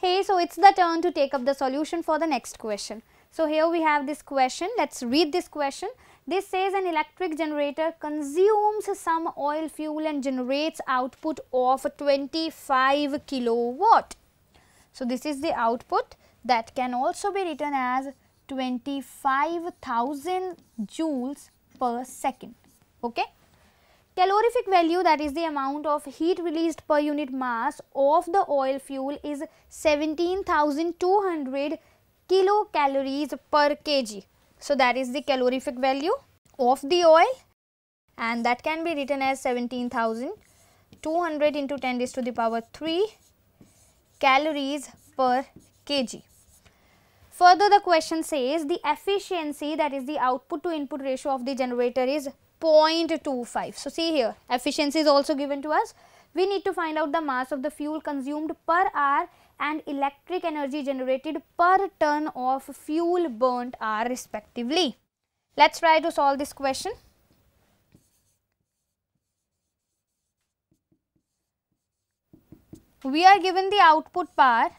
Hey, so it's the turn to take up the solution for the next question. So here we have this question. Let's read this question. This says an electric generator consumes some oil fuel and generates output of 25 kilowatt. So this is the output that can also be written as 25,000 joules per second. Okay. Calorific value, that is the amount of heat released per unit mass of the oil fuel, is 17,200 kilocalories per kg. So that is the calorific value of the oil, and that can be written as 17,200 into 10 raised to the power 3 calories per kg. Further, the question says the efficiency, that is the output to input ratio of the generator, is 0.25. So see here, efficiency is also given to us. We need to find out the mass of the fuel consumed per hour and electric energy generated per ton of fuel burnt hour respectively. Let's try to solve this question. We are given the output power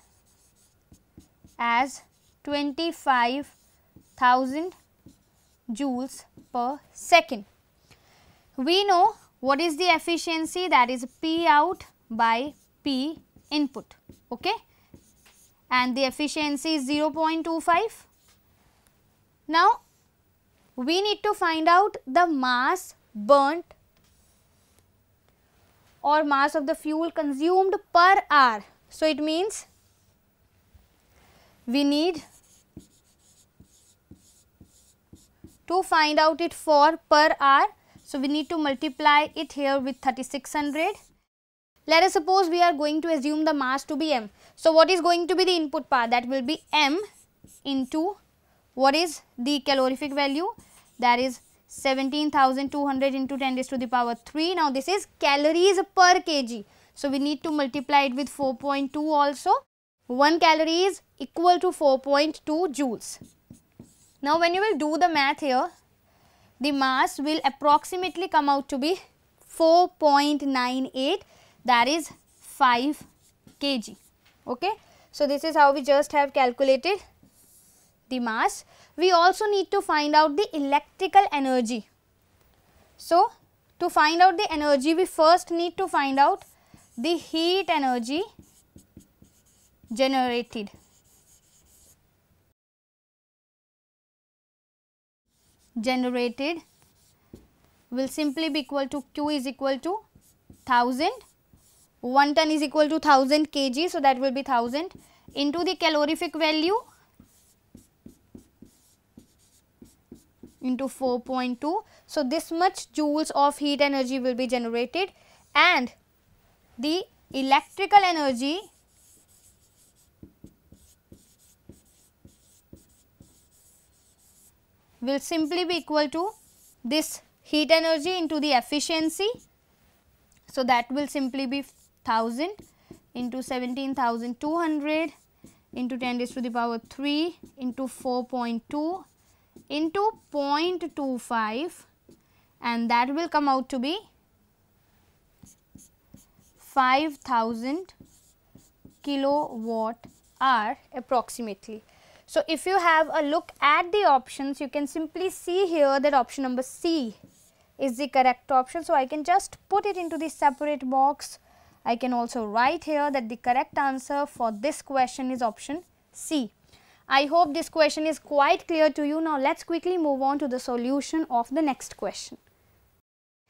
as 25,000 joules per second. We know what is the efficiency, that is P out by P input, okay, and the efficiency is 0.25. Now we need to find out the mass burnt or mass of the fuel consumed per hour. So it means we need to find out it for per hour. So we need to multiply it here with 3600. Let us suppose we are going to assume the mass to be m. So what is going to be the input power? That will be m into what is the calorific value, that is 17,200 into 10 raised to the power 3. Now this is calories per kg. So we need to multiply it with 4.2 also. 1 calorie is equal to 4.2 joules. Now when you will do the math here, the mass will approximately come out to be 4.98, that is 5 kg. Okay. So this is how we just have calculated the mass. We also need to find out the electrical energy. So to find out the energy, we first need to find out the heat energy generated. Will simply be equal to Q is equal to 1000, 1 ton is equal to 1000 kg, so that will be 1000 into the calorific value into 4.2. So this much joules of heat energy will be generated, and the electrical energy will simply be equal to this heat energy into the efficiency. So that will simply be 1000 into 17,200 into 10 raised to the power 3 into 4.2 into 0.25, and that will come out to be 5,000 kilowatt hour approximately. So if you have a look at the options, you can simply see here that option number C is the correct option. So I can just put it into the separate box. I can also write here that the correct answer for this question is option C. I hope this question is quite clear to you. Now let's quickly move on to the solution of the next question.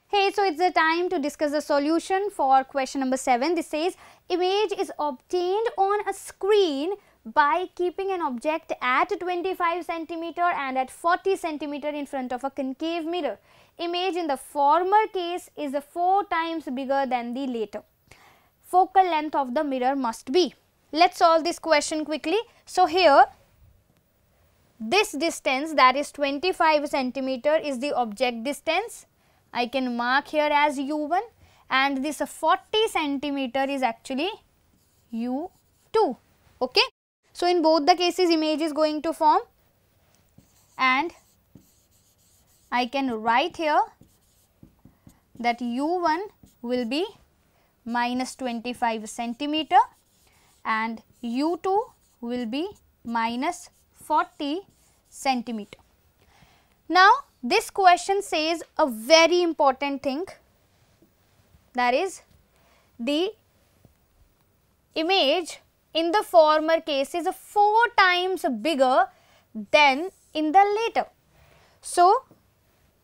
Hey, so it's the time to discuss the solution for question number 7. This says image is obtained on a screen by keeping an object at 25 centimeter and at 40 centimeter in front of a concave mirror. Image in the former case is 4 times bigger than the later. Focal length of the mirror must be. Let's solve this question quickly. So here, this distance, that is 25 centimeter, is the object distance. I can mark here as U1, and this 40 centimeter is actually U2. Okay. So in both the cases, image is going to form, and I can write here that U1 will be minus 25 centimeter and U2 will be minus 40 centimeter. Now, this question says a very important thing, that is the image in the former case is 4 times bigger than in the later. So,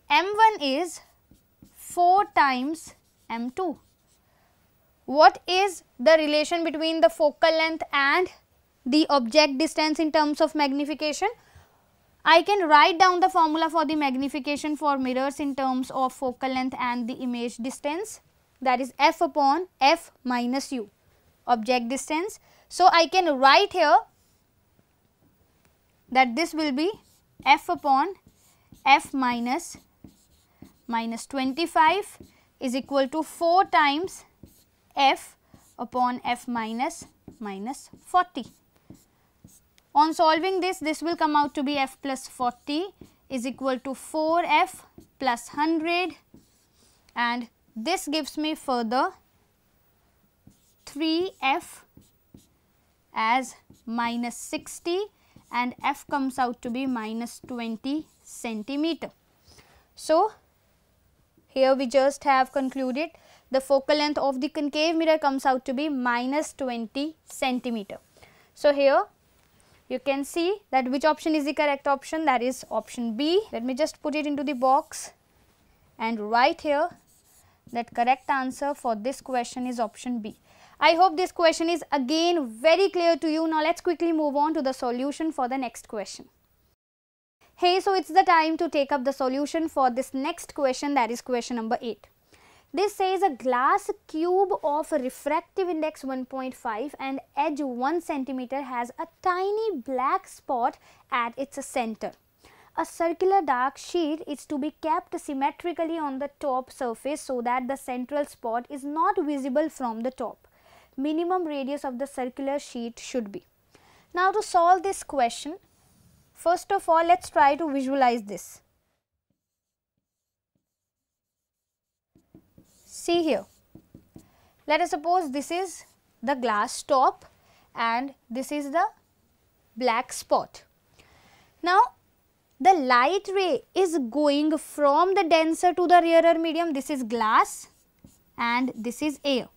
M1 is 4 times M2. What is the relation between the focal length and the object distance in terms of magnification? I can write down the formula for the magnification for mirrors in terms of focal length and the image distance, that is f upon f minus u, object distance. So, I can write here that this will be f upon f minus 25 is equal to 4 times f upon f minus 40. On solving this, this will come out to be f plus 40 is equal to 4f plus 100, and this gives me further 3f as minus 60, and f comes out to be minus 20 centimeter. So, here we just have concluded the focal length of the concave mirror comes out to be minus 20 centimeter. So, here you can see that which option is the correct option, that is option B. Let me just put it into the box and write here that correct answer for this question is option B. I hope this question is again very clear to you. Now, let us quickly move on to the solution for the next question. Hey, so it is the time to take up the solution for this next question, that is question number 8. This says a glass cube of refractive index 1.5 and edge 1 centimeter has a tiny black spot at its center. A circular dark sheet is to be kept symmetrically on the top surface so that the central spot is not visible from the top. Minimum radius of the circular sheet should be. Now, to solve this question, first of all, let us try to visualize this. See here, let us suppose this is the glass top and this is the black spot. Now, the light ray is going from the denser to the rarer medium, this is glass and this is air.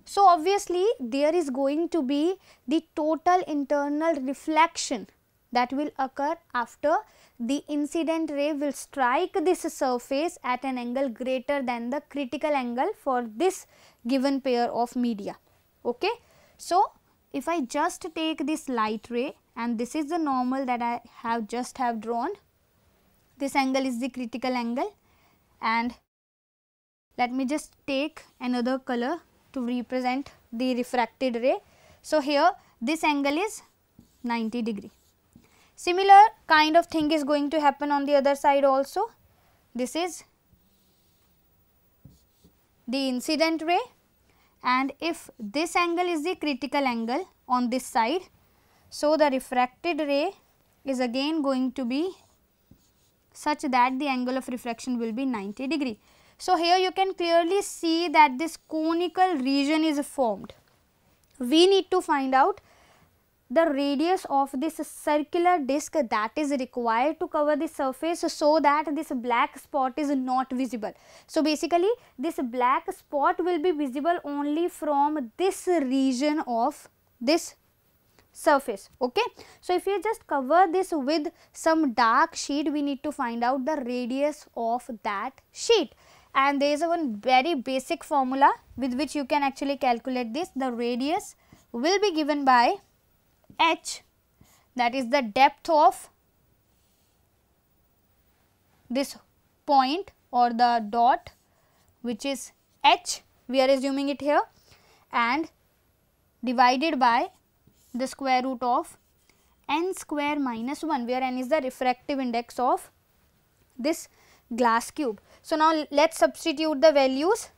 So, obviously, there is going to be the total internal reflection that will occur after the incident ray will strike this surface at an angle greater than the critical angle for this given pair of media. Okay. So, if I just take this light ray and this is the normal that I have just drawn, this angle is the critical angle, and let me just take another color to represent the refracted ray. So, here this angle is 90 degree. Similar kind of thing is going to happen on the other side also. This is the incident ray, and if this angle is the critical angle on this side, so the refracted ray is again going to be such that the angle of refraction will be 90 degree. So, here you can clearly see that this conical region is formed. We need to find out the radius of this circular disc that is required to cover the surface so that this black spot is not visible. So, basically this black spot will be visible only from this region of this surface. Okay. So, if you just cover this with some dark sheet, we need to find out the radius of that sheet, and there is one very basic formula with which you can actually calculate this. The radius will be given by h, that is the depth of this point or the dot, which is h, we are assuming it here, and divided by the square root of n square minus 1, where n is the refractive index of this glass cube. So, now let us substitute the values.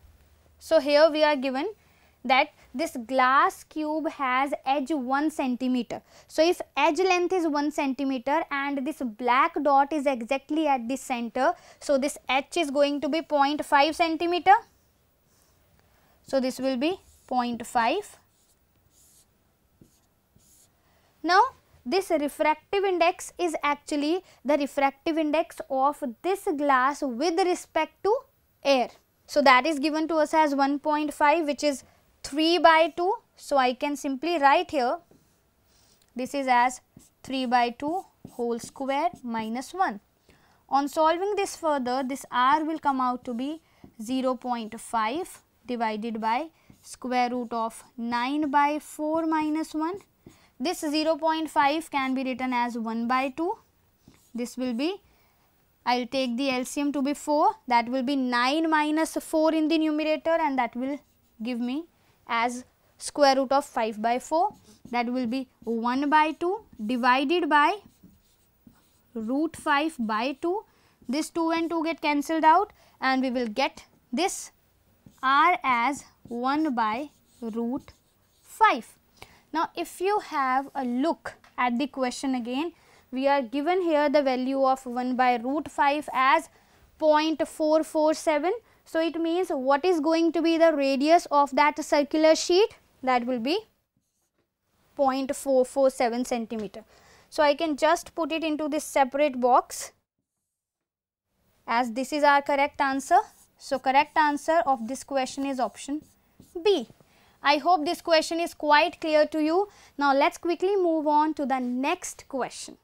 So, here we are given that this glass cube has edge 1 centimeter. So, if edge length is 1 centimeter and this black dot is exactly at the center, so this h is going to be 0.5 centimeter. So, this will be 0.5. Now, this refractive index is actually the refractive index of this glass with respect to air. So, that is given to us as 1.5, which is 3 by 2. So, I can simply write here this is as 3 by 2 whole square minus 1. On solving this further, this r will come out to be 0.5 divided by square root of 9 by 4 minus 1. This 0.5 can be written as 1 by 2. This will be, I will take the LCM to be 4, that will be 9 minus 4 in the numerator, and that will give me as square root of 5 by 4. That will be 1 by 2 divided by root 5 by 2. This 2 and 2 get cancelled out, and we will get this r as 1 by root 5. Now, if you have a look at the question again, we are given here the value of 1 by root 5 as 0.447. So, it means what is going to be the radius of that circular sheet? That will be 0.447 centimeter. So, I can just put it into this separate box as this is our correct answer. So, correct answer of this question is option B. I hope this question is quite clear to you. Now, let us quickly move on to the next question.